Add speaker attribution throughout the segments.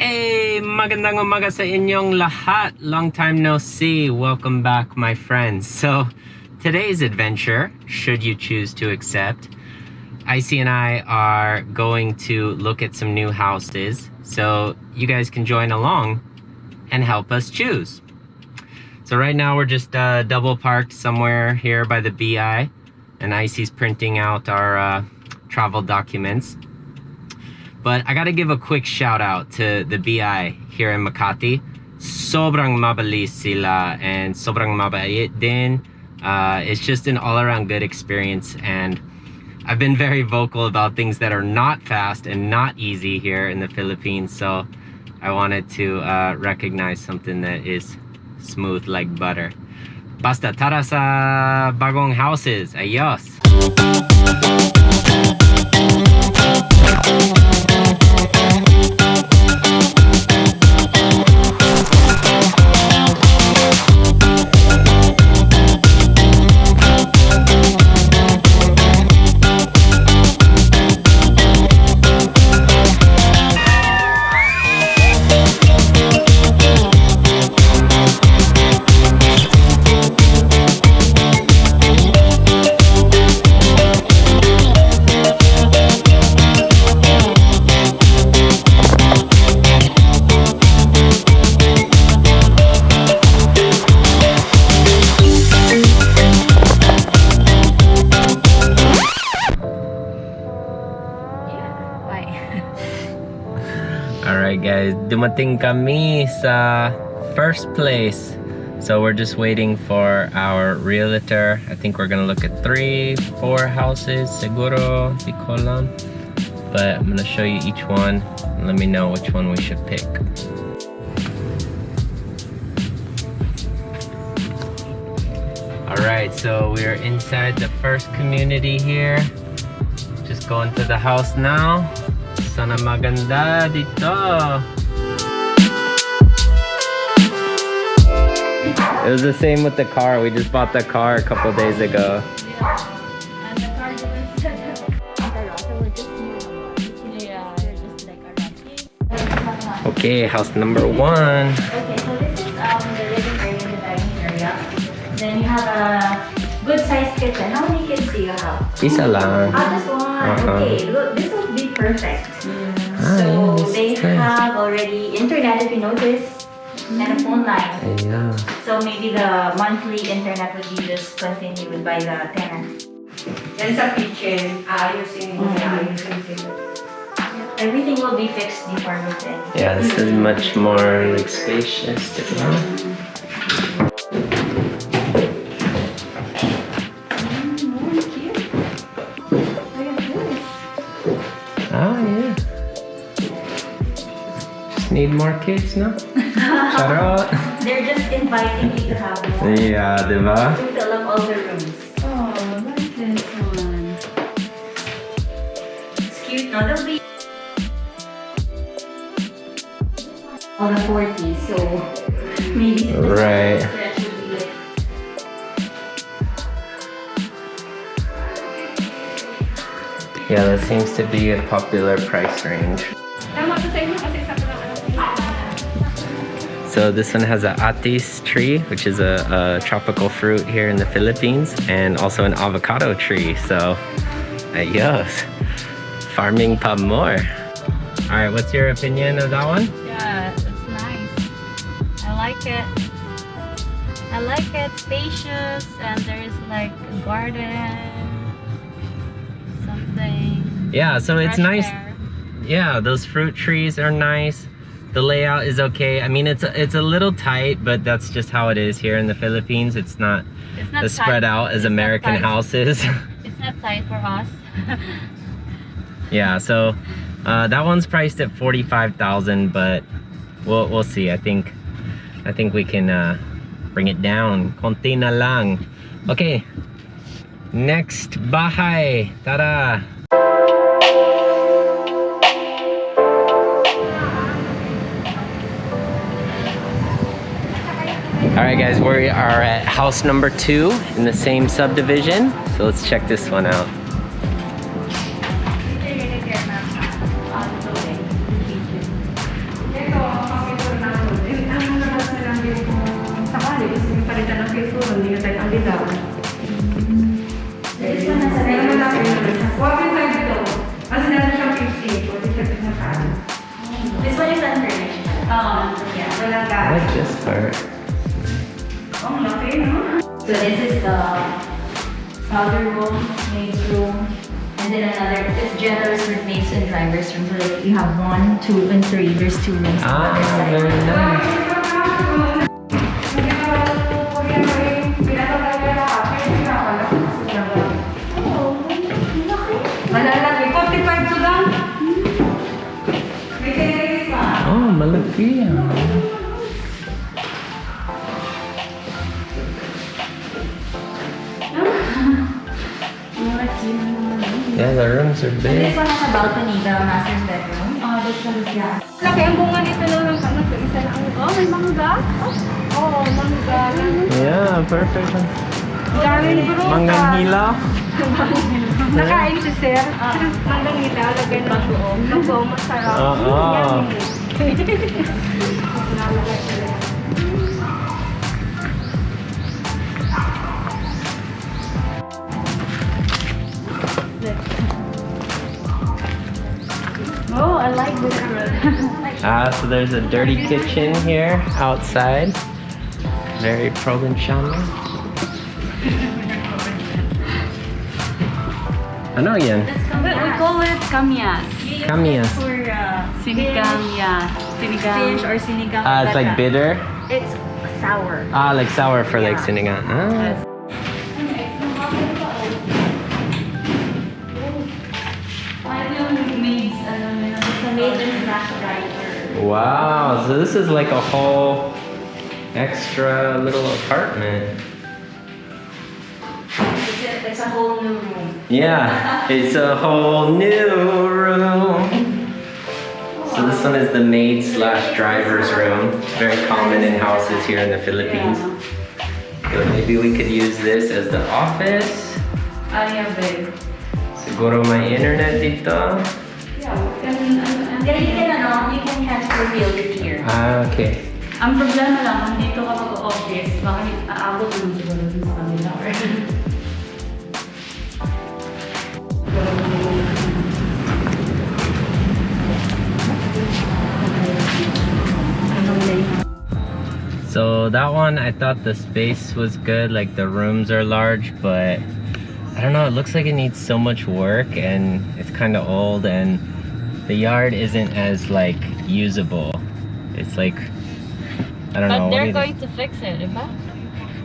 Speaker 1: Hey, magandang umaga sa inyong lahat. Long time no see. Welcome back, my friends. So, today's adventure, should you choose to accept, Aicy and I are going to look at some new houses. So, you guys can join along and help us choose. So right now we're just double parked somewhere here by the BI, and Aicy's printing out our travel documents. But I gotta give a quick shout out to the BI here in Makati. Sobrang mabilis sila and sobrang mabait din. It's just an all-around good experience, and I've been very vocal about things that are not fast and not easy here in the Philippines, so I wanted to recognize something that is smooth like butter. Basta, tara sa bagong houses. Ayos! Alright guys, dumating kami sa first place. So we're just waiting for our realtor. I think we're gonna look at 3, 4 houses, seguro, di ko alam. But I'm gonna show you each one and let me know which one we should pick. Alright, so we're inside the first community here. Just going to the house now. Sana maganda dito. It was the same with the car. We just bought the car a couple days ago.
Speaker 2: And the car didn't set up. So we're just new. Yeah, they're just like around.
Speaker 1: Okay, house number 1.
Speaker 2: Okay, so this is the living area, the dining area. Then you have a good sized kitchen. How many kids do you have?
Speaker 1: Isa lang.
Speaker 2: Just one. Okay, look, this would be perfect. So they have already internet, if you notice, and a phone line.
Speaker 1: Yeah.
Speaker 2: So maybe the monthly internet would be just continued by the tenant.
Speaker 3: And sa kitchen, ayusin mo na, ayusin sila.
Speaker 2: Everything will be fixed before moved in.
Speaker 1: Yeah, this is much more like spacious. Diba?
Speaker 2: Cute. Look at this.
Speaker 1: Oh yeah. Just need more kids, no? Charot.
Speaker 2: They're just inviting you to have more.
Speaker 1: Yeah, diba?
Speaker 2: To fill up all the rooms.
Speaker 3: Oh, like this one.
Speaker 2: It's cute, no? They'll be on the 40s, so maybe
Speaker 1: Right.
Speaker 2: stretch would be like.
Speaker 1: Yeah, that seems to be a popular price range.
Speaker 3: Tama to sa inyo kasi sa parang
Speaker 1: So this one has an atis tree, which is a tropical fruit here in the Philippines, and also an avocado tree. So, ayos. Farming pa more. All right, what's your opinion of that one?
Speaker 2: Yeah, it's nice. I like it. I like it. Spacious, and there's like a garden, something.
Speaker 1: Yeah, so it's
Speaker 2: fresh
Speaker 1: nice.
Speaker 2: air.
Speaker 1: Yeah, those fruit trees are nice. The layout is okay. I mean, it's a little tight, but that's just how it is here in the Philippines. It's not
Speaker 2: It's not
Speaker 1: as spread
Speaker 2: tight.
Speaker 1: out as
Speaker 2: It's not
Speaker 1: American
Speaker 2: tight.
Speaker 1: houses.
Speaker 2: It's not tight for us.
Speaker 1: Yeah, so that one's priced at 45,000, but we'll see. I think we can bring it down. Konti na lang. Okay. Next bahay. Tara. Alright guys, we are at house number 2 in the same subdivision. So let's check this one out.
Speaker 2: There you go.
Speaker 1: I like this part.
Speaker 2: So this is the powder room, maid's room, and then another. It's generous with maids and drivers room. So like you have 1, 2, and 3. There's 2 rooms on the other side.
Speaker 1: Very nice.
Speaker 3: Malalaki, 45 to lang.
Speaker 1: Oh, malaki yan. Yeah, the rooms are
Speaker 2: And
Speaker 1: big.
Speaker 2: this one has a balcony, the master's bedroom. Oh, this one is
Speaker 3: Laki ang bunga nito lang ano, isa lang. Oh, may mangga. Oh, mangga.
Speaker 1: Yeah, perfect.
Speaker 3: Galing bro.
Speaker 1: Manggang hilaw.
Speaker 3: Nakain si sir. Manggang nila, lagyan ng buong. Ng buong masarap.
Speaker 1: Oo.
Speaker 3: Oh, I like this one.
Speaker 1: So there's a dirty kitchen here outside. Very provinciano. Ano yan?
Speaker 3: We call it kamyas.
Speaker 1: Kamias.
Speaker 2: for
Speaker 3: Sinigang, yeah. Sinigang.
Speaker 2: fish or sinigang.
Speaker 1: It's like bitter.
Speaker 2: It's sour.
Speaker 1: Like sour for like
Speaker 2: Yeah.
Speaker 1: sinigang.
Speaker 2: It's a maid and snack driver.
Speaker 1: Wow, so this is like a whole extra little apartment.
Speaker 2: It's a whole new room.
Speaker 1: Yeah, it's a whole new room. So this one is the maid slash driver's room. It's very common in houses here in the Philippines. So maybe we could use this as the office.
Speaker 3: Yeah, babe.
Speaker 1: Siguro may internet dito.
Speaker 3: Yeah,
Speaker 2: You can transfer bill here.
Speaker 1: Okay.
Speaker 3: ang problema lang, kung dito ka mag-office, baka aabot naman siguro dun sa kanila.
Speaker 1: So that one, I thought the space was good, like the rooms are large, but I don't know, it looks like it needs so much work and it's kind of old and the yard isn't as like usable. It's like, I don't know.
Speaker 4: But
Speaker 1: what do
Speaker 4: they're
Speaker 1: you
Speaker 4: going to fix it, diba?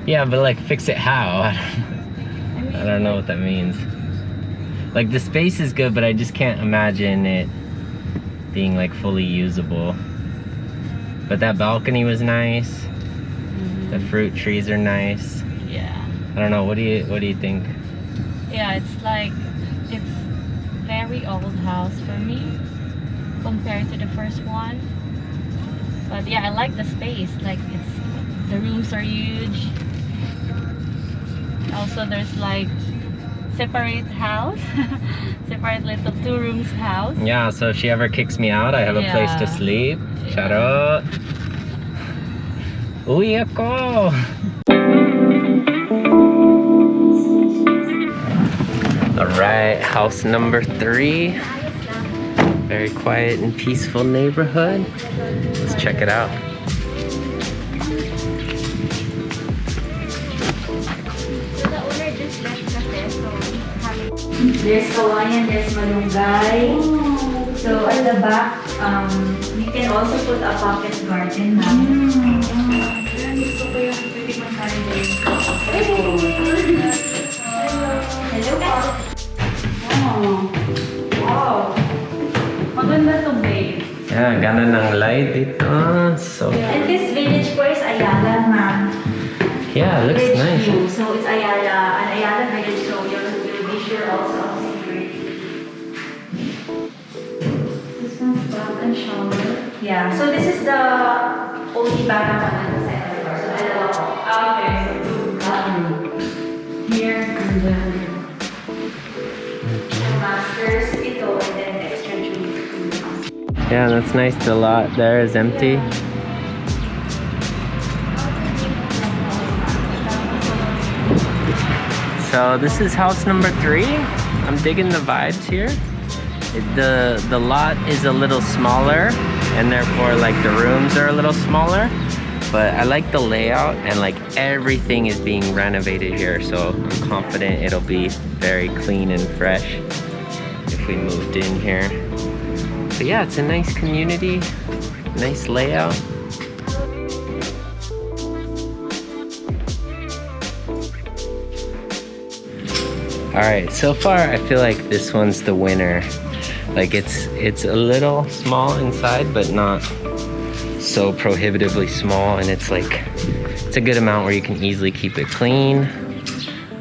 Speaker 1: Yeah, but like fix it how? I don't know what that means. Like the space is good, but I just can't imagine it being like fully usable. But that balcony was nice. The fruit trees are nice.
Speaker 4: Yeah.
Speaker 1: I don't know. What do you think?
Speaker 4: Yeah, it's like, it's very old house for me compared to the first one. But yeah, I like the space. Like the rooms are huge. Also, there's like separate house, separate little 2 rooms house.
Speaker 1: Yeah, so if she ever kicks me out, I have a place to
Speaker 4: Yeah.
Speaker 1: sleep.
Speaker 4: Yeah.
Speaker 1: Charot. Uy ako! Alright, house number 3. Very quiet and peaceful neighborhood. Let's check it out.
Speaker 2: There's kawayan, there's malunggay. So at the back, you can also put a pocket garden now. Hello po.
Speaker 3: Wow! Maganda to, babe.
Speaker 1: Yeah, gana ng light dito. So,
Speaker 2: And this village po is Ayala, ma'am.
Speaker 1: yeah, it looks
Speaker 2: Bridge
Speaker 1: nice.
Speaker 2: view. So it's Ayala, an Ayala village. So you'll be sure also of security. This one's bath and shower. Yeah. So this is the only bathroom on the second floor. So dalawa po.
Speaker 3: Okay, so
Speaker 2: Bathroom. Here and then the masters ito and then extra jewelry.
Speaker 1: Yeah, that's nice. The lot there is empty. So this is house number 3. I'm digging the vibes here. The lot is a little smaller and therefore like the rooms are a little smaller. But I like the layout, and like everything is being renovated here, so I'm confident it'll be very clean and fresh if we moved in here. But yeah, it's a nice community, nice layout. Alright, so far I feel like this one's the winner. Like it's a little small inside, but not so prohibitively small, and it's like it's a good amount where you can easily keep it clean.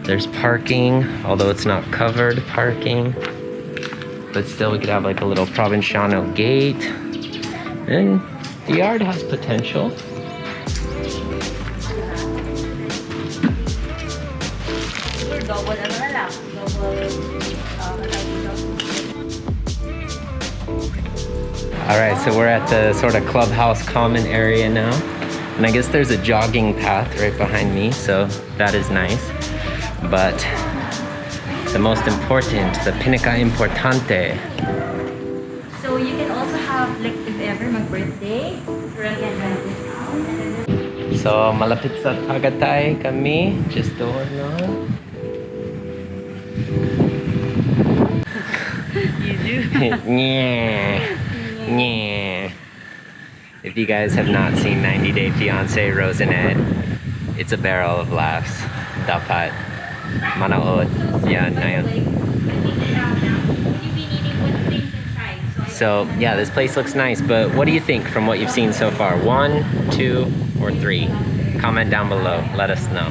Speaker 1: There's parking, although it's not covered parking, but still we could have like a little provinciano gate, and the yard has potential. Alright, so we're at the sort of clubhouse common area now. And I guess there's a jogging path right behind me, so that is nice. But the most important, the pinaka importante.
Speaker 2: So you can also have, like, if ever mag-birthday, you can rent this out.
Speaker 1: So malapit sa Tagaytay kami, just doon no?
Speaker 4: You do?
Speaker 1: Yeah. Yeah. If you guys have not seen 90 Day Fiancé Rose and Ed, it's a barrel of laughs. Dapat manood. Yan na yun. So yeah, this place looks nice, but what do you think from what you've seen so far? 1, 2, or 3? Comment down below, let us know.